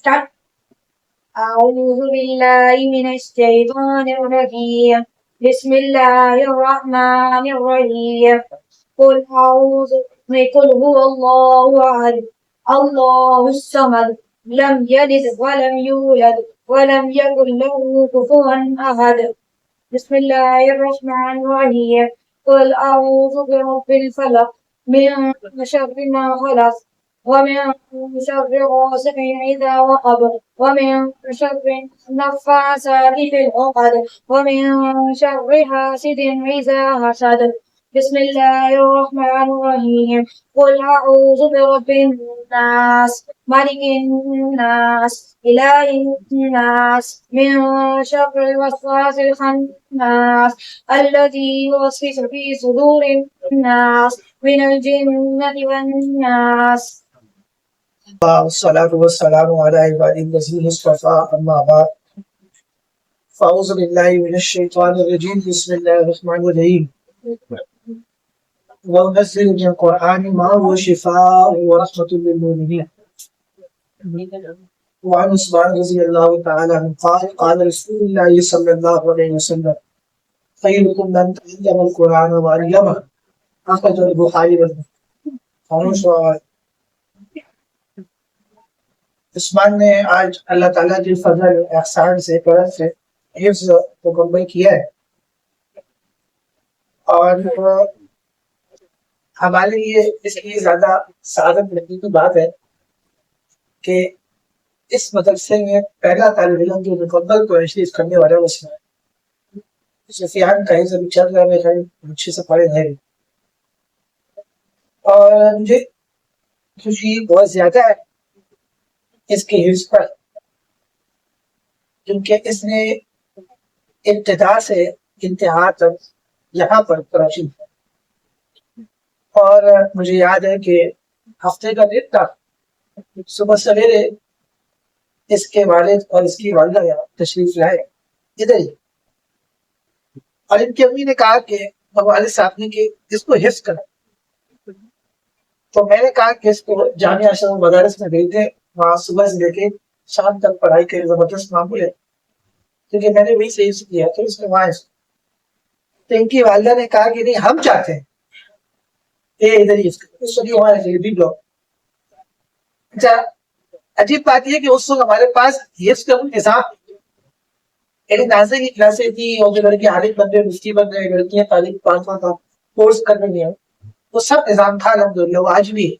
Start. أعوذ بالله من الشيطان الرجيم. بسم الله الرحمن الرحيم. قل أعوذ قل هو الله أحد الله الصمد لم يلد ولم يولد ولم يكن له كفوا أحد. بسم الله الرحمن الرحيم. قل أعوذ برب الفلق من شر ما خلق ومن شر غاسق إذا وقب ومن شر النفاثات في العقد ومن شر حاسد إذا حسد. بسم الله الرحمن الرحيم. قل أعوذ برب الناس ملك الناس إله الناس من شر الوسواس الخناس الذي يوسوس في صدور الناس من الجنة والناس. والصلاة والسلام على عباده الذين اصطفى أما بعد فأعوذ بالله من الشيطان الرجيم بسم الله الرحمن الرحيم وننزل من القرآن ما هو شفاء ورحمة للمؤمنين وعن عثمان رضي الله تعالى عنه قال قال رسول الله صلى الله عليه وسلم خيركم من تعلم القرآن وعلمه أخرجه البخاري ومسلم. عثمان نے آج اللہ تعالیٰ کے فضل احسان سے کرم سے حفظ مکمل کیا ہے اور ہمارے لیے اس لیے زیادہ سعادت ملنے کی بات ہے کہ اس مدرسے میں پہلا طالب علم جو مکمل قرآن شریف کرنے والا ہے اس میں سفیان کہیں سے بھی چل رہا ہے اچھے سے پڑھے ہیں اور مجھے خوشی بہت زیادہ ہے اس کے حفظ پر کیونکہ اس نے ابتدا سے انتہا تک یہاں پر قرآن اور مجھے یاد ہے کہ ہفتے کا دن تھا صبح سویرے اس کے والد اور اس کی والدہ یہاں تشریف لائے ادھر ہی اور ان کی امی نے کہا کہ والد صاحب نے کہ اس کو حفظ کرنا تو میں نے کہا کہ اس کو جامعہ اشرف مدارس میں بھیج دیں وہاں صبح سے لے کے شام تک پڑھائی کے زبردست معمول ہے کیونکہ میں نے وہی صحیح سے کیا تو اس میں وہاں تو ان کی والدہ نے کہا کہ نہیں ہم چاہتے ہیں ادھر ہی اچھا عجیب بات یہ کہ اس وقت ہمارے پاس حفظ کا نظام ایک نازے کی کلاسیں تھی اور جو لڑکے عالم بن رہے مفتی بن رہے لڑکیاں تعلیم پانچواں کا کورس کر رہی ہیں وہ سب نظام تھا الحمدللہ وہ آج بھی ہے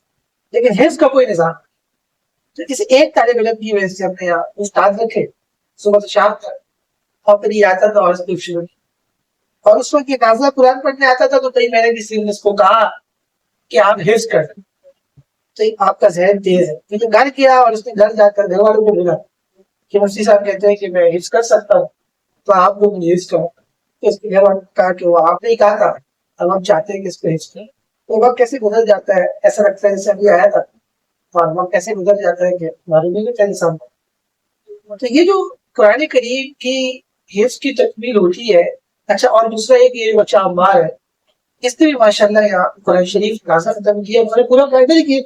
لیکن حفظ کا کوئی نظام تو کسی ایک طالب علم کی وجہ سے ہم نے یہاں استاد رکھے صبح سے شام تک اور پھر یہ آتا تھا اور شروع اور اس وقت یہ نازلہ قرآن پڑھنے آتا تھا تو کئی میں نے کسی نے اس کو کہا کہ آپ حفظ کر تو آپ کا ذہن تیز ہے کیونکہ گھر کیا اور اس نے گھر جا کر گھر والوں کو بولا کہ مفتی صاحب کہتے ہیں کہ میں حفظ کر سکتا ہوں تو آپ لوگ مجھے حفظ کرو تو اس کے گھر والوں نے کہا کہ وہ آپ نے ہی کہا تھا اب ہم چاہتے ہیں کہ اس کو حفظ کریں تو وقت کیسے گزر جاتا ہے ایسا لگتا ہے جیسے ابھی آیا تھا اور وقت کیسے گزر جاتا ہے کہ معلوم نہیں کیا انسان تو یہ جو قرآن کریم کی حفظ کی تکمیل ہوتی ہے اچھا اور دوسرا یہ کہ یہ بچہ عمار ہے اس نے بھی ماشاءاللہ یہاں قرآن شریف نازل ختم کیا پورا ادھر ہی کیا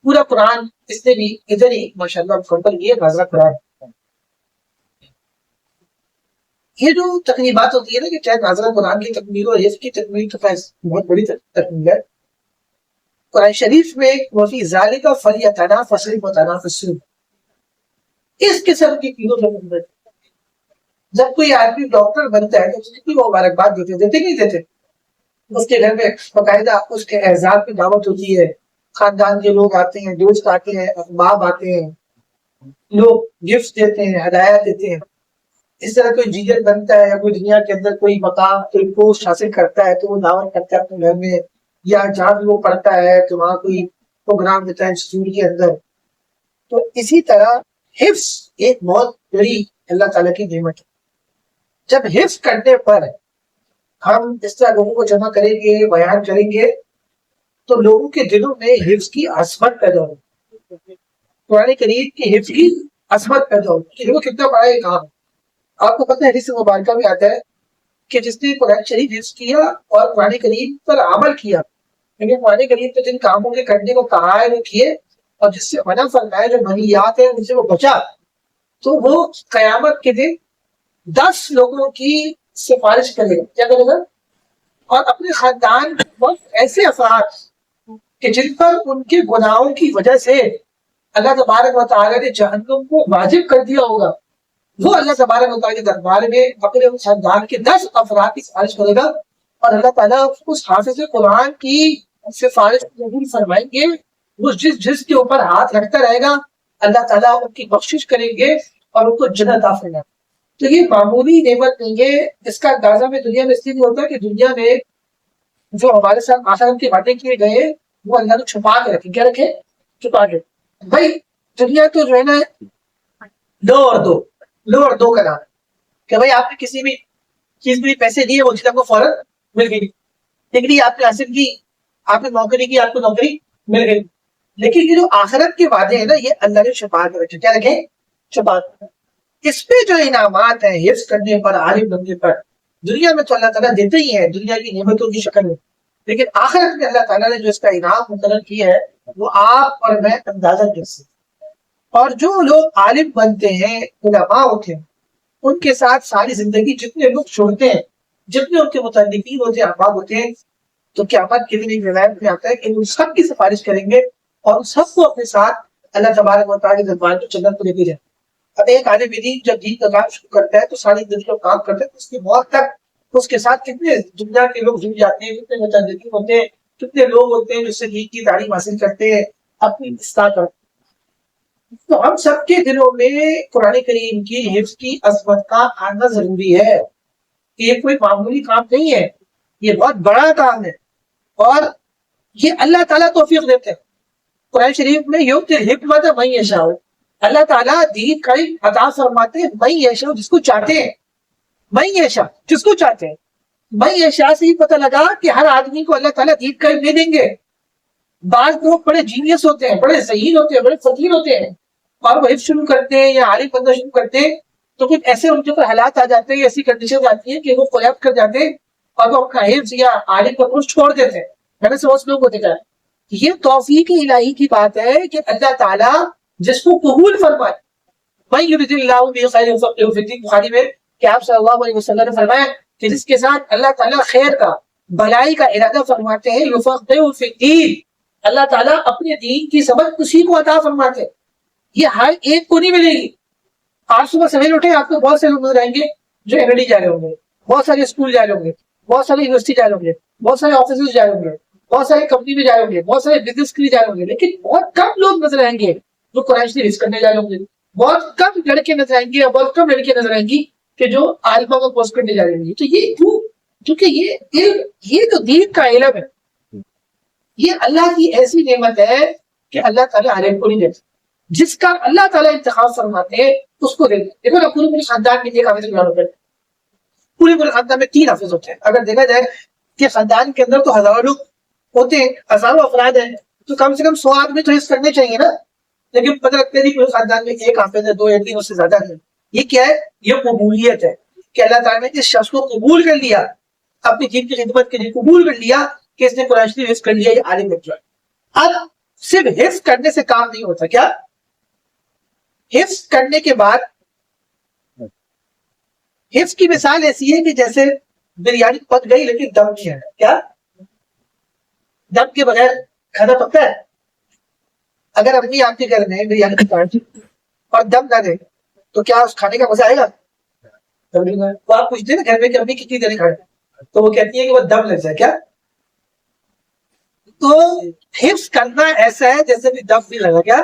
پورا قرآن اس نے بھی ادھر ہی ماشاءاللہ مکمل کیا نازل قرآن یہ جو تقریبات ہوتی ہے نا کہ چاہے نازل قرآن کی تکمیل اور حفظ کی تکمیل تو بہت بڑی تکمیل ہے قرآن شریف میں وفی ذالک فلیتنافس المتنافسون اس قسم کی چیزوں میں جب کوئی آدمی ڈاکٹر بنتا ہے تو اس کی مبارکباد دیتے نہیں دیتے اس کے گھر میں باقاعدہ اس کے اعزاز کی دعوت ہوتی ہے خاندان کے لوگ آتے ہیں دوست آتے ہیں احباب آتے ہیں لوگ گفٹ دیتے ہیں ہدایات دیتے ہیں اس طرح کوئی جیجر بنتا ہے یا کوئی دنیا کے اندر کوئی مقام کوئی پوسٹ حاصل کرتا ہے تو وہ دعوت کرتا ہے اپنے گھر میں یا جہاں وہ پڑھتا ہے تو وہاں کوئی پروگرام دیتا ہے انسٹیٹیوٹ کے اندر تو اسی طرح حفظ ایک بہت بڑی اللہ تعالیٰ کی نعمت ہے جب حفظ کرنے پر ہم اس طرح لوگوں کو جمع کریں گے بیان کریں گے تو لوگوں کے دلوں میں حفظ کی عظمت پیدا ہوگی قرآن کریم کی حفظ کی عظمت پیدا ہوگی وہ کتنا بڑا یہ کام آپ کو پتہ ہے حدیث مبارکہ میں آتا ہے کہ جس نے قرآن شریف حفظ کیا اور قرآن کریم پر عمل کیا یعنی قرآن کریم پہ جن کاموں کے کرنے کو کہا ہے وہ کیے اور جس سے منع فرمایا جو منیات ہیں ان سے وہ بچا، تو وہ قیامت کے دن 10 لوگوں کی سفارش کرے گا. کیا کرے گا؟ اور اپنے خاندان کے بہت ایسے افراد کہ جن پر ان کے گناہوں کی وجہ سے اللہ تبارک و تعالیٰ نے جہنم کو واجب کر دیا ہوگا، وہ اللہ تبارک و تعالیٰ کے دربار میں اپنے اس خاندان کے 10 افراد کی سفارش کرے گا، اور اللہ تعالیٰ اس حافظ قرآن کی سفارش قبول فرمائیں گے. وہ جس کے اوپر ہاتھ رکھتا رہے گا اللہ تعالیٰ ان کی بخشش کریں گے اور ان کو جنت عطا فرمائیں گے. تو یہ معمولی نعمت نہیں ہے. اس کا اندازہ میں دنیا میں اس لیے نہیں ہوتا کہ دنیا میں جو ہمارے ساتھ آخرت کی باتیں کیے گئے وہ اللہ نے چھپا کے رکھے. کیا رکھے؟ چھپا کے. بھائی دنیا تو جو ہے نا لو اور دو کا نام ہے کہ بھائی آپ نے کسی بھی چیز میں پیسے دیے وہ چیز آپ کو فوراً مل گئی. ڈگری آپ نے حاصل کی، آپ نے نوکری کی، آپ کو نوکری مل گئی. لیکن یہ جو آخرت کے وعدے ہیں نا یہ اللہ نے چھپا کے رکھے. کیا رکھے؟ چھپا کے. اس پہ جو انعامات ہیں حفظ کرنے پر، عالم بننے پر، دنیا میں تو اللہ تعالیٰ دیتے ہی ہیں دنیا کی نعمتوں کی شکل میں، لیکن آخرت میں اللہ تعالیٰ نے جو اس کا انعام مقرر کیا ہے وہ آپ اور میں اندازہ کر سکتے. اور جو لوگ عالم بنتے ہیں، علماء ہوتے ہیں، ان کے ساتھ ساری زندگی جتنے لوگ چھوڑتے ہیں، جتنے ان کے متعلقین ہوتے ہیں، احباب ہوتے ہیں، تو قیامت کے دن ایک روایت میں آتا ہے کہ ان سب کی سفارش کریں گے اور ان سب کو اپنے ساتھ اللہ تبارک و تعالیٰ کے دربار میں جنت کو لے کے جائیں. اب ایک عالم دین جب دین کا کام شروع کرتا ہے تو ساری زندگی کا کام کرتا ہے تو اس کی موت تک اس کے ساتھ کتنے دنیا کے لوگ جڑ جاتے ہیں، کتنے متعلقین ہوتے ہیں، کتنے لوگ ہوتے ہیں جو اس سے دین کی تعلیم حاصل کرتے ہیں، اپنی اصلاح کرتے ہیں. تو ہم سب کے دلوں میں قرآن کریم کی حفظ کی عظمت کا آنا ضروری ہے کہ یہ کوئی معمولی کام نہیں ہے، یہ بہت بڑا کام ہے اور یہ اللہ تعالیٰ توفیق دیتے ہیں. قرآن شریف میں یؤتی الحکمت من یشاء، اللہ تعالیٰ دین کا عطا فرماتے ہیں من یشاء، جس کو چاہتے ہیں. من یشاء جس کو چاہتے ہیں. من یشاء سے ہی پتہ لگا کہ ہر آدمی کو اللہ تعالیٰ دین کا علم دے دیں گے. بعض لوگ بڑے جینیس ہوتے ہیں، بڑے ذہین ہوتے ہیں، بڑے فقیر ہوتے ہیں اور وہ حفظ شروع کرتے ہیں یا عالم بننا شروع کرتے ہیں تو کچھ ایسے ان کے اوپر حالات آ جاتے ہیں، ایسی کنڈیشن آتی ہیں کہ وہ کولیپس کر جاتے ہیں اور وہ اپنا حفظ یا عالم کا کورس چھوڑ دیتے ہیں. میں نے بہت لوگوں کو دیکھا ہے. یہ توفیق الہی کی بات ہے کہ اللہ تعالیٰ جس کو قبول فرمائے. من یرید اللہ بہ خیر یفقہہ فی الدین، بخاری میں کہ آپ صلی اللہ علیہ وسلم نے فرمایا کہ جس کے ساتھ اللہ تعالیٰ خیر کا، بھلائی کا ارادہ فرماتے ہیں، یفقہہ فی الدین، اللہ تعالیٰ اپنے دین کی سمجھ اسی کو عطا فرماتے ہیں. یہ ہر ایک کو نہیں ملے گی. آج صبح سویرے اٹھے آپ کو بہت سے لوگ نظر آئیں گے جو ایم جا رہے ہوں گے، بہت سارے اسکول جا رہے ہوں گے، بہت سارے یونیورسٹی جا رہے ہوں گے، بہت سارے آفیسز جا رہے ہوں گے، بہت سارے کمپنی میں جا رہے ہوں گے، بہت سارے بزنس کے لیے جا رہے ہوں گے، لیکن بہت کم لوگ نظر آئیں گے جو قرآن شریف کرنے جا رہے ہوں گے. بہت کم لڑکے نظر آئیں گے یا بہت کم لڑکیاں نظر آئیں گی کہ جو عالمہ کو کورس کرنے جا رہے ہوں گے. تو یہ کیوں؟ کیونکہ یہ علم، یہ تو دین کا علم ہے، یہ اللہ کی ایسی نعمت ہے کہ اللہ تعالیٰ عالم کو نہیں دیتا. جس کا اللہ تعالیٰ انتخاب فرماتے ہیں اس کو دیتے. دیکھو نا پورے خاندان میں ایک حافظ ہوتے ہیں، پورے خاندان میں 3 حافظ ہوتے ہیں. اگر دیکھا جائے کہ خاندان کے اندر تو ہزاروں لوگ ہوتے ہیں، ہزاروں افراد ہیں، تو کم سے کم 100 آدمی تو حفظ کرنے چاہیے نا. لیکن پتہ لگتا ہے پورے خاندان میں 1 حافظ ہے، 2 یا 3 اس سے زیادہ ہے. یہ کیا ہے؟ یہ قبولیت ہے کہ اللہ تعالیٰ نے اس شخص کو قبول کر لیا، اپنی دین کی خدمت کے لیے قبول کر لیا کہ اس نے قرآن شریف حفظ کر لیا، یہ عالم بن جائے. اب صرف حفظ کرنے سے کام نہیں ہوتا. کیا حفظ کرنے کے بعد، حفظ کی مثال ایسی ہے کہ جیسے بریانی پک گئی لیکن دم نہیں ہے. کیا دم کے بغیر کھانا پکتا ہے؟ اگر امی آپ کے گھر میں بریانی پکائی اور دم نہ دے تو کیا اس کھانے کا مزہ آئے گا؟ تو آپ پوچھتے ہیں نا گھر میں کہ امی کتنی دیر کھائے تو وہ کہتی ہے کہ وہ دم لگ جائے. کیا؟ تو حفظ کرنا ایسا ہے جیسے بھی دم نہیں لگا. کیا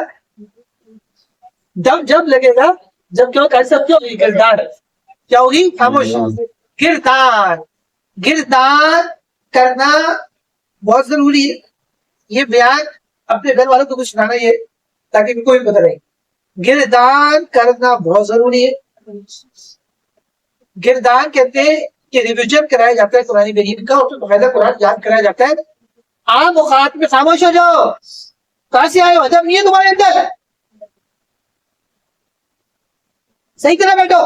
دم جب لگے گا جب کیا ہوگا؟ سب کیا ہوگی؟ کردار. کیا ہوگی؟ خاموش. کردار. کردار کرنا بہت ضروری ہے. یہ بیان اپنے گھر والوں کو کچھ سنانا یہ تاکہ ان کو بھی پتہ رہے. گردان کرنا بہت ضروری ہے. گردان کہتے ہیں کہ ریویژن کرایا جاتا ہے قرآن کریم کا، اور باقاعدہ قرآن یاد کرایا جاتا ہے. عام اوقات میں خاموش ہو جاؤ. کہاں سے آئے ہو؟ ادب نہیں ہے تمہارے اندر. صحیح طرح بیٹھو.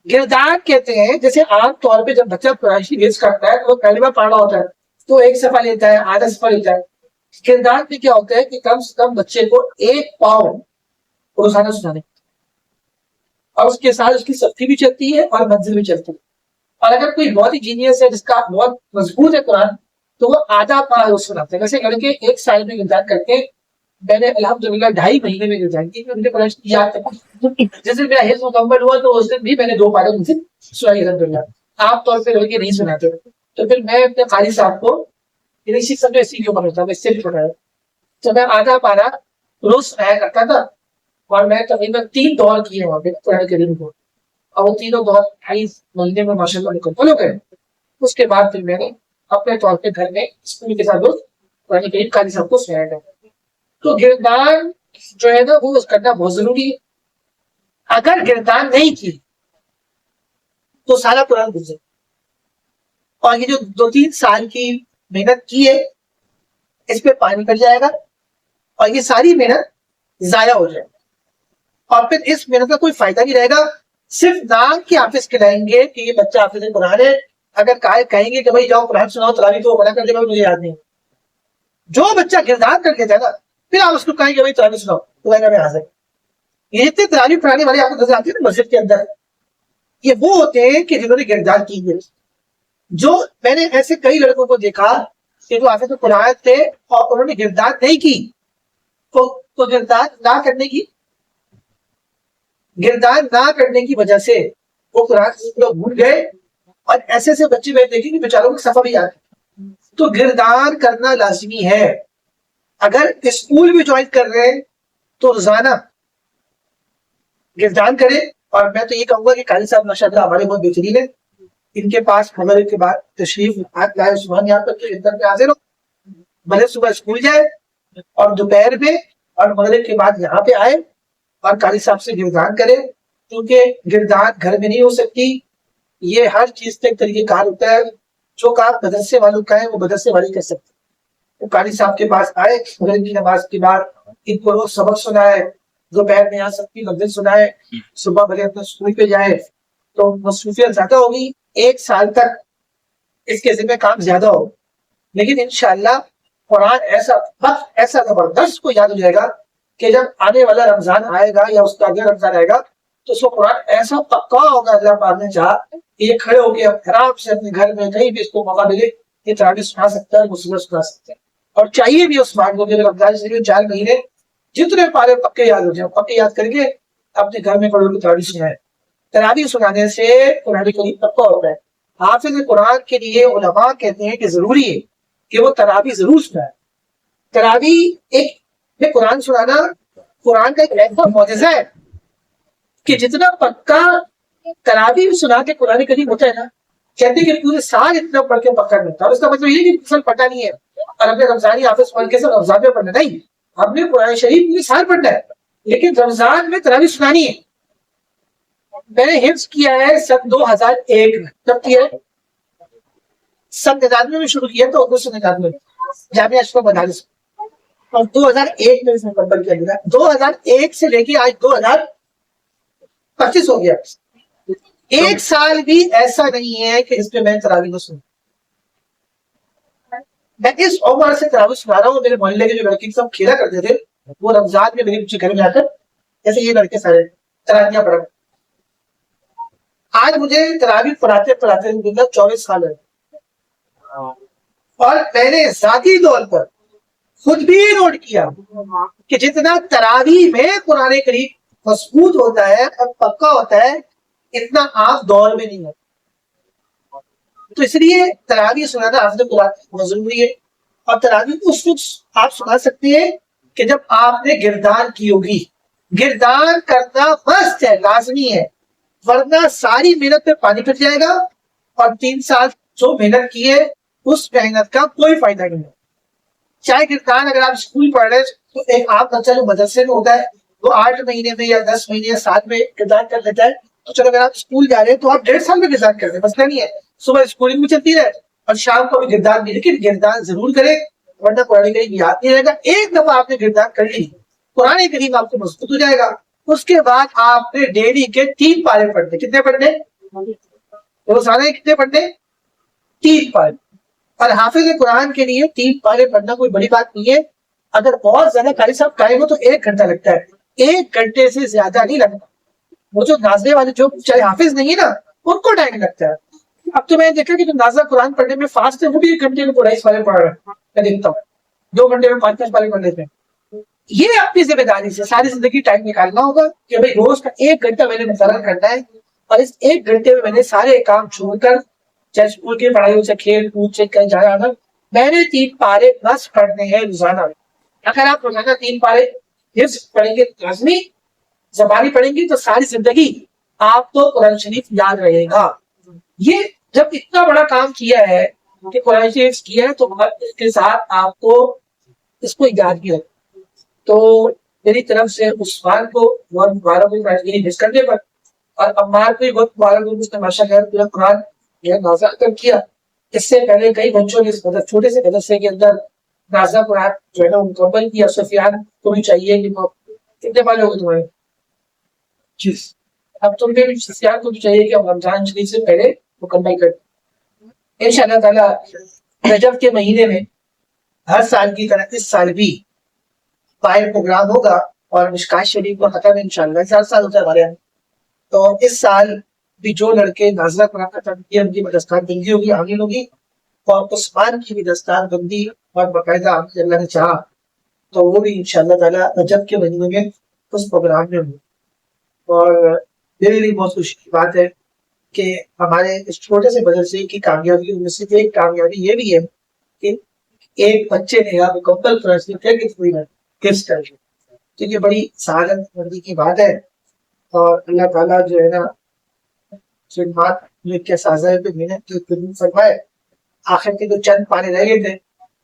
گردان کہتے ہیں جیسے عام طور پہ جب بچہ قرآن شریف حفظ کرتا ہے تو وہ پہلی بار پڑھنا ہوتا ہے تو ایک صفحہ لیتا ہے، آدھا صفحہ لیتا ہے. گردان میں کیا ہوتا ہے کہ کم سے کم بچے کو 1 پاؤں روزانہ سنانے، اور اس کے ساتھ اس کی سختی بھی چلتی ہے اور منزل بھی چلتی ہے. اور اگر کوئی بہت ہی جینیس ہے جس کا بہت مضبوط ہے قرآن تو وہ آدھا پاؤں روز سناتے ہیں. ویسے لڑکے 1 سال میں گردان کرتے، میں نے الحمدللہ 2.5 مہینے میں گردان کی، مجھے قرآن یاد تھا. جس دن میرا حفظ مکمل ہوا تو اس دن بھی میں نے 2 پارے مجھے سنائی الحمدللہ. عام طور پہ لڑکے نہیں سناتے. تو پھر میں اپنے قاری صاحب کو اسی سمجھو اسی کے اوپر ہوتا میں صرف پڑھ رہا تو میں آدھا پارا روز سنایا کرتا تھا. اور میں تقریباً 3 دور کیے وہاں پہ قرآن کریم کو، اور وہ تینوں دور 2.5 مہینے میں ماشاء اللہ مکمل ہو گئے. اس کے بعد پھر میں نے اپنے طور پہ گھر میں اسکول کے ساتھ قرآن کریم قاری صاحب کو سنایا گیا. تو گردان جو ہے نا وہ کرنا بہت ضروری ہے. اگر گردان نہیں کی تو سارا قرآن گزرے، اور یہ جو 2-3 سال کی محنت کی ہے اس پہ پانی پڑ جائے گا اور یہ ساری محنت ضائع ہو جائے گی، اور پھر اس محنت کا کوئی فائدہ نہیں رہے گا. صرف نام کے حافظ کہلائیں گے کہ یہ بچہ حافظ قرآن ہے. اگر کہیں گے کہ بھائی جاؤ قرآن سناؤ تراویح تو وہ منع کر دے گا مجھے یاد نہیں. جو بچہ گردان کر لیتا ہے نا پھر آپ اس کو کہیں گے بھائی تراویح سناؤ تو کہے گا میں حاضر. یہ جتنے تراویح پڑھانے والے آپ کو نظر آتے ہیں نا مسجد کے اندر، یہ وہ ہوتے ہیں کہ جنہوں نے گردان کی ہے. جو میں نے ایسے کئی لڑکوں کو دیکھا کہ جو حافظ قرآن تھے اور انہوں نے گردان نہیں کی، تو گردان نہ کرنے کی وجہ سے وہ قرآن بھول گئے. اور ایسے ایسے بچے میں دیکھیں کہ بیچاروں کو صفحہ بھی یاد ہے. تو گردان کرنا لازمی ہے. اگر اسکول بھی جوائن کر رہے ہیں تو روزانہ گردان کرے. اور میں تو یہ کہوں گا کہ قاری صاحب ماشاءاللہ ہمارے بہت بہترین ہیں. ان کے پاس مغرب کے بعد تشریف لائے سبحان یہاں پر اندر میں حاضر ہو، بھلے صبح اسکول جائے اور دوپہر میں اور مغرب کے بعد یہاں پہ آئے اور قاری صاحب سے گردان کرے. کیونکہ گردان گھر میں نہیں ہو سکتی، یہ ہر چیز کا ایک طریقہ کار ہوتا ہے. جو کام مدرسے والوں کا ہے وہ مدرسے والے کر سکتے. وہ قاری صاحب کے پاس آئے مغرب کی نماز کے بعد، ان کو روز سبق سنائے، دوپہر میں یہاں سب کی مسجد سنائے، صبح بھلے اپنے اسکول پہ جائے. تو مصروفیت زیادہ ہوگی، 1 سال تک اس کے ذمہ کام زیادہ ہو، لیکن انشاءاللہ قرآن ایسا زبردست کو یاد ہو جائے گا کہ جب آنے والا رمضان آئے گا یا اس کا اگلا رمضان آئے گا تو اس کو قرآن ایسا پکا ہوگا اللہ پاک نے چاہا کہ یہ کھڑے ہو کے آرام سے اپنے گھر میں کہیں بھی اس کو موقع ملے یہ تراویح سنا سکتا ہے، مسلم سنا سکتا ہے. اور چاہیے بھی اس بات کو کہ رمضان شریف 4 مہینے جتنے پارے پکے یاد ہو جائیں، پکے یاد کر کے اپنے گھر میں پڑھو کے تراویح سنائے. تراویح سنانے سے قرآن کریم پکا ہوتا ہے. حافظ قرآن کے لیے علماء کہتے ہیں کہ ضروری ہے کہ وہ تراویح ضرور سنائے. تراویح ایک قرآن سنانا قرآن کا ایک ایسا معجزہ ہے کہ جتنا پکا تراویح سنا کے قرآن کریم ہوتا ہے نا، کہتے ہیں کہ پورے سال اتنا پڑھ کے پکا ملتا ہے. اور اس کا مطلب یہ کہ فصل پڑھنا نہیں ہے اور ہم نے رمضانی حافظ پڑھ کے صرف رمضان میں پڑھنا نہیں، ہم نے قرآن شریف پورے سال پڑھنا ہے لیکن رمضان میں تراویح سنانی ہے. میں نے حفظ کیا ہے سن 2001 میں. کب کیا ہے؟ سن 99 میں شروع کیا تو 1999 جامعہ اشرف مدارس، اور 2001 میں اس نے مکمل کیا گیا. 2001 سے لے کے آج 2025 ہو گیا. 1 سال بھی ایسا نہیں ہے کہ اس پہ میں تراویح نہ سنوں. میں اس عمر سے تراویح سنا رہا ہوں. میرے محلے کے جو لڑکے سب کھیلا کرتے تھے وہ رمضان میں میرے پیچھے گھر میں آ کر جیسے یہ لڑکے سارے تراویحیاں پڑھ. آج مجھے تراویح پڑھاتے 24 سال ہے، اور میں نے ذاتی طور پر خود بھی نوٹ کیا کہ جتنا تراویح میں قرآن کریم مضبوط ہوتا ہے اور پکا ہوتا ہے اتنا عام دور میں نہیں ہوتا. تو اس لیے تراویح سنانا حافظ قرآن بہت ضروری ہے. اور تراویح اس وقت آپ سنا سکتے ہیں کہ جب آپ نے گردان کی ہوگی. گردان کرنا مست ہے، لازمی ہے، ورنہ ساری محنت پہ پانی پھر جائے گا اور 3 سال جو محنت کی ہے اس محنت کا کوئی فائدہ نہیں ہے. چاہے گردان اگر آپ اسکول پڑھ رہے تو ایک عام بچہ جو مدرسے میں ہوتا ہے وہ 8 مہینے میں یا 10 مہینے یا 7 میں گردان کر لیتا ہے. تو چلو اگر آپ اسکول جا رہے ہیں تو آپ 1.5 سال میں گردان کر دیں، مسئلہ نہیں ہے. صبح اسکولنگ بھی چلتی رہے اور شام کو بھی گردان بھی، لیکن گردان ضرور کرے ورنہ قرآن کریم یاد نہیں رہے گا. ایک دفعہ آپ نے گردان کر لی قرآن کریم آپ کو مضبوط ہو جائے گا. اس کے بعد آپ نے ڈیلی کے 3 پارے پڑھنے. کتنے پڑھنے؟ روزانہ کتنے پڑھنے؟ 3 پارے. اور حافظ قرآن کے لیے 3 پارے پڑھنا کوئی بڑی بات نہیں ہے. اگر بہت زیادہ قاری صاحب ٹائم ہو تو 1 گھنٹہ لگتا ہے. 1 گھنٹے سے زیادہ نہیں لگتا. وہ جو نازلے والے جو چاہے حافظ نہیں ہے نا ان کو ٹائم لگتا ہے. اب تو میں نے دیکھا کہ جو نازلہ قرآن پڑھنے میں فاسٹ ہے وہ بھی 1 گھنٹے میں پڑھائی پارے پڑھ رہا ہے. میں دیکھتا ہوں 2 گھنٹے میں 5 پارے پڑھ لیتے ہیں. یہ اپنی ذمہ داری سے ساری زندگی ٹائم نکالنا ہوگا کہ بھائی روز کا 1 گھنٹہ میں نے مقرر کرنا ہے. اور اس 1 گھنٹے میں میں نے سارے کام چھوڑ کر چاہے اسکول کی پڑھائی سے کھیل کود سے کہیں جانا آنا میں نے 3 پارے بس پڑھنے ہیں روزانہ. اگر آپ روزانہ 3 پارے حفظ پڑھیں گے لازمی زبانی پڑھیں گی تو ساری زندگی آپ کو قرآن شریف یاد رہے گا. یہ جب اتنا بڑا کام کیا ہے کہ قرآن شریف کیا ہے تو اس کے ساتھ آپ کو اس کو یاد بھی رکھیں. تو میری طرف سے عثمان کو بہت مبارک حفظ کرنے پر اور عمار کو بہت مبارک اس نے ماشاء اللہ پورا قرآن نازل ختم کیا. اس سے پہلے کئی بچوں نے چھوٹے سے مدرسے کے اندر نازل قرآن جو ہے نا مکمل کیا. سفیان کو بھی چاہیے کہ کتنے پارے ہو گئے تمہارے؟ 25. اب تم بھی سفیان کو بھی چاہیے کہ رمضان شریف سے پہلے مکمل کر. ان شاء اللہ تعالیٰ رجب کے مہینے میں ہر سال کی طرح اس سال بھی فائر پروگرام ہوگا اور مشکات شریف کو ختم انشاءاللہ 4 سال ہوتا ہے ہمارے یہاں. تو اس سال بھی جو لڑکے نازلہ قرآن ختم کیے ان کی دستار بندی ہوگی آمین ہوگی. اور عثمان کی بھی دستار بندی اور باقاعدہ اللہ نے چاہا تو وہ بھی انشاءاللہ تعالیٰ رجب کے مہینے میں اس پروگرام میں ہوگی. اور میرے لیے بہت خوشی کی بات ہے کہ ہمارے اس چھوٹے سے مدرسے کی کامیابی میں سے ایک کامیابی یہ بھی ہے کہ ایک بچے نے یہاں مکمل کر تو یہ بڑی سعادت مندی کی بات ہے. اور اللہ تعالیٰ جو ہے نا خدمات کے سازہ پہ محنت کی خدمت فرمائے. آخر کے جو چند پانے رہ گئے تھے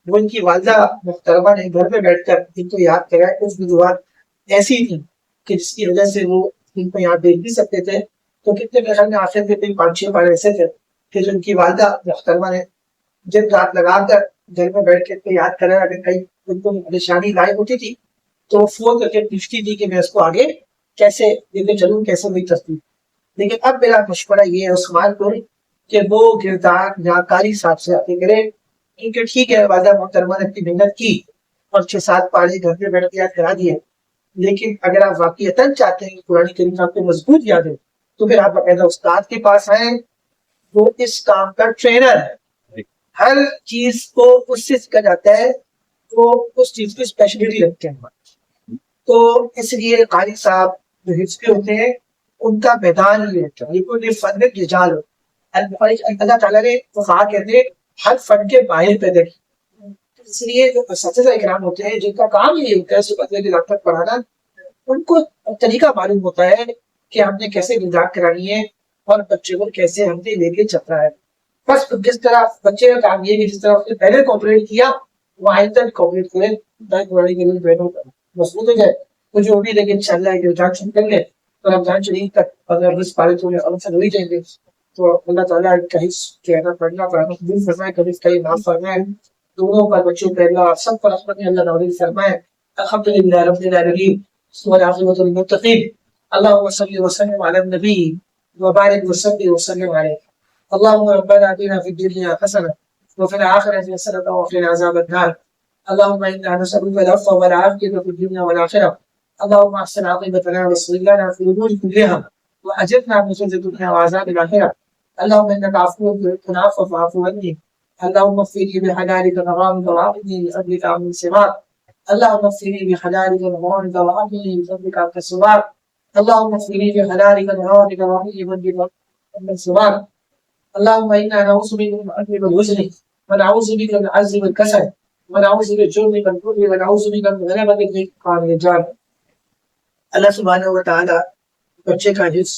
وہ ان کی والدہ محترمہ نے گھر میں بیٹھ کر ان کو یاد کرائے. کچھ وجوہات ایسی تھی کہ جس کی وجہ سے وہ ان کو یاد دیکھ نہیں سکتے تھے. تو کتنے خیال میں آخر کے 5-6 پانے ایسے تھے کہ جو ان کی والدہ محترمہ نے جن رات لگا کر گھر میں بیٹھ کے یاد کرا. اگر کہیں ان کو پریشانی لاحق ہوتی تھی تو فون کر کے پوچھتی تھی کہ میں اس کو آگے کیسے لے کے چلوں کیسے ہوئی تصدیق. لیکن اب میرا مشورہ یہ ہے عثمان کو کہ وہ کردار یا قاری صاحب سے آتے کرے کیونکہ ٹھیک ہے والدہ محترمہ نے اپنی محنت کی اور 6-7 پارے گھر میں بیٹھ کے یاد کرا دیے. لیکن اگر آپ واقعتاً چاہتے ہیں کہ قرآن کریم آپ کو مضبوط یاد ہے تو پھر آپ باقاعدہ استاد کے پاس آئیں. وہ اس کام کا ٹرینر ہے. ہر چیز کو اس سے سیکھا جاتا ہے وہ اس چیز کی اسپیشلٹی رکھتے ہیں. تو اس لیے قاری صاحب جو حفظ کے ہوتے ہیں ان کا میدان ہی رہتا ہے. بالکل یہ فن رجال اللہ تعالیٰ نے کہا کہتے ہیں ہر فن کے ماہر پیدا کی. اس لیے جو اساتذہ اکرام ہوتے ہیں جن کا کام یہ ہوتا ہے صبح سے رات تک پڑھانا ان کو طریقہ معلوم ہوتا ہے کہ ہم نے کیسے غذا کرانی ہے اور بچے کو کیسے ہم نے لے کے چلنا ہے. بس جس طرح بچے کا کام یہ کہ جس طرح اس نے پہلے کوپریٹ کیا وہ آئندہ کوپریٹ کرے بڑی کے لیے مضبوط ہو جائے. مجھے وہ بھی لیکن انشاءاللہ ایک رمضان شروع کر لے تو رمضان شریف تک اگر 20 پارے تو ہو ہی جائیں گے. تو اللہ تعالیٰ کہیں کہنا پڑھنا پڑھنا قبول فرمائے کبھی کہیں معاف فرمائے. دونوں پر بچوں پہ اللہ سب پر رحمت اللہ نوازی فرمائے. الحمدللہ رب العالمین والعاقبۃ للمتقین. اللهم صل وسلم على النبي وبارك وسلم عليه. اللهم ربنا آتنا في الدنيا حسنة وفي الآخرة حسنة وقنا عذاب النار. اللهم إنا نسألك العفو والعافية في الدنيا والآخرة. اللهم أحسن عاقبتنا واصلح لنا في الأمور كلها وأجرنا من خزي الدنيا وعذاب الآخرة. اللهم إنك عفو تحب العفو فاعف عني. اللهم اغفر لي بحلالك وحرامك وعافني بفضلك عمن سواك. اللهم اغفر لي بحلالك وحرامك وعافني بفضلك عمن سواك. اللهم اغفر لي بحلالك وحرامك وعافني بفضلك عمن سواك. اللهم إنا نعوذ بك من العجز والحزن ونعوذ بك من العجز والكسل ونعوذ بك من الجبن والبخل ونعوذ بك من غلبة الرزق والرجال. اللہ سبحانہ و تعالیٰ بچے کا حفظ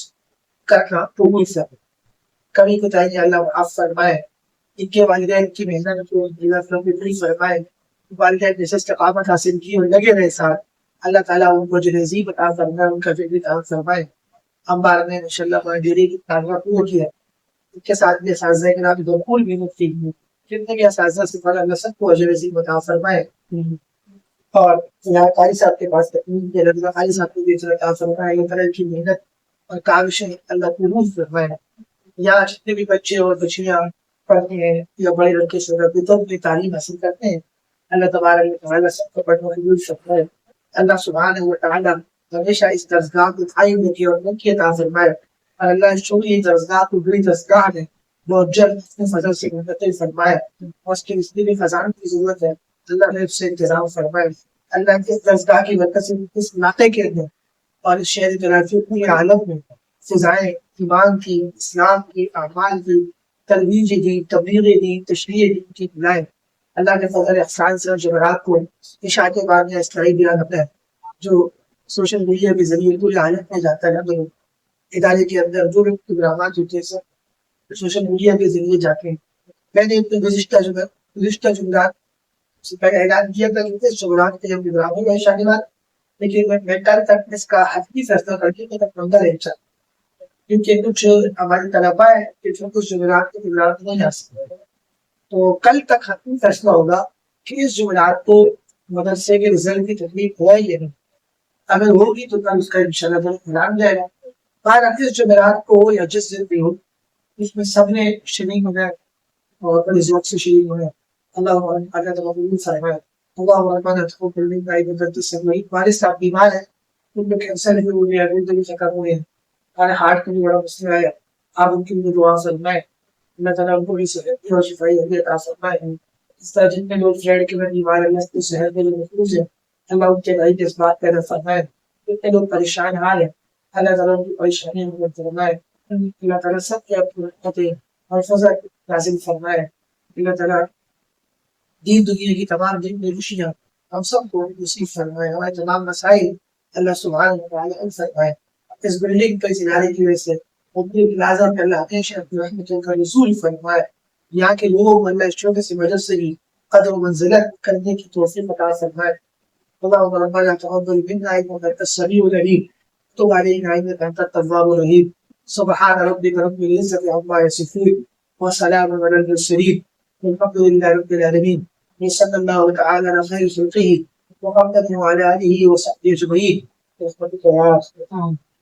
کرنا قبول فرمائے. کمی کوتاہی اللہ معاف فرمائے. ان کے والدین کی محنت کو اللہ فرمائے. والدین جیسے استقامت حاصل کی اور لگے رہے ساتھ اللہ تعالیٰ ان کو جو نصیب عطا فرمائے ان کا فکر عطا فرمائے. امبار نے انشاءاللہ مہاجری کی تعلقہ پورا کیا. ان کے ساتھ بھی اساتذہ کے نام دو پھول بھی مفتی ہیں. جتنے بھی اساتذہ سے اللہ سب کو اجر نصیب عطا فرمائے. اور یہاں قاری صاحب کے پاس تکمیل کے لگا قاری صاحب کو بھی عطا فرمائے. اللہ تعالیٰ کی محنت اور کاوشیں اللہ قبول فرمائے. یا جتنے بھی بچے اور بچیاں پڑھتے ہیں یا بڑے لڑکے سے اپنی تعلیم حاصل کرتے ہیں، اللہ تبارک و تعالیٰ سب کو پڑھنے کی قبول فرمائے۔ اللہ سبحانہ و تعالیٰ ہمیشہ اس درسگاہ کو قائم رکھے اور نکی عطا فرمائے، اور اللہ اس چھوٹی درسگاہ کو بڑی درسگاہ ہے بہت جلد اپنے فضل سے منتقل فرمائے، اور اس کے اس لیے بھی خزان کی ضرورت ہے، اللہ نے اس سے انتظام فرمائے۔ اللہ کے درسگاہ کی برکت سے اس علاقے کے اندر اور اس شہر کراچی پورے عالم میں فضائیں ایمان کی، اسلام کی، اعمال کی، ترویج دی، تبلیغ دی، تشریح دی کی بلائے اللہ کے فضل احسان سے اور جمعرات کو عشاء کے بعد میں اسلائی بیان ہوتا ہے جو سوشل میڈیا کے ذریعے پورے عالم میں جاتا ہے، تو ادارے کے اندر جو بھی پروگرامات ہوتے ہیں سب سوشل میڈیا کے ذریعے جاتے ہیں۔ میں نے اپنے گزشتہ جمعرات سے پہلے اعلان کیا تھا کہ جمعرات کے پروگرام ہوگا عشاء کے بعد، لیکن میں کل تک اس کا حتمی فیصلہ کر کے تک بندہ رہ چاہتا کیونکہ کچھ ہمارے طلبا ہے کہ جو کچھ جمعرات کے پروگرام نہیں جا سکتے، تو کل تک حتمی فیصلہ ہوگا کہ اس جمعرات کو مدرسے کے رزلٹ کی تکلیف ہوا یا نہیں، اگر ہوگی تو کل اس کا انشاءاللہ اعلان جائے گا۔ باہر اس جمعرات کو یا جس دن بھی ہو اس میں سب نے شریک ہو گئے اور بڑے ذوق سے شریک ہو گئے۔ اللہ فرمائے اللہ ربنا تقبل منا انك انت السميع والد صاحب بیمار ہے، ان میں کینسر بھی ہو گیا، دل سے کم ہوئے ہیں، ہمارے ہارٹ کا بھی بڑا مسئلہ ہے، آپ ان کی بھی دعا فرمائیں، اللہ تعالیٰ ان کو بھی صحت اور شفائی عطا فرمائے۔ اس طرح جتنے لوگ فلیڈ کے میں بیمار اللہ کی صحت کے لیے محفوظ ہے، اللہ ان کے بھائی جذبات پیدا فرمائے۔ جتنے لوگ پریشان حال ہیں اللہ تعالیٰ ان کی پریشانیوں کو دور فرمائے، اللہ تعالیٰ سب کے اپنی رحمتیں اور فضل نازل فرمائے۔ اللہ تعالیٰ دین دنیا کی تمام دن میں خوشیاں ہم سب کو نصیب فرمائے، ہمارے تمام مسائل اللہ سبحانہ و تعالیٰ حل فرمائے۔ اس بلڈنگ کا اس ادارے کی وجہ سے مبنی پلازا پہ اللہ ہمیشہ اپنی رحمتوں کا نزول فرمائے، یہاں کے لوگ اللہ اس چھوٹے سے مجلس سے بھی قدر و منزلت کرنے کی توفیق عطا فرمائے۔ اللهم ربنا تقبل منا انك انت السميع العليم وتب علينا انك انت التواب الرحيم سبحان ربك رب العزة عما يصفون وسلام على المرسلين والحمد لله رب العالمين صلى الله تعالى على خير خلقه محمد وعلى اله وصحبه اجمعين برحمتك يا رب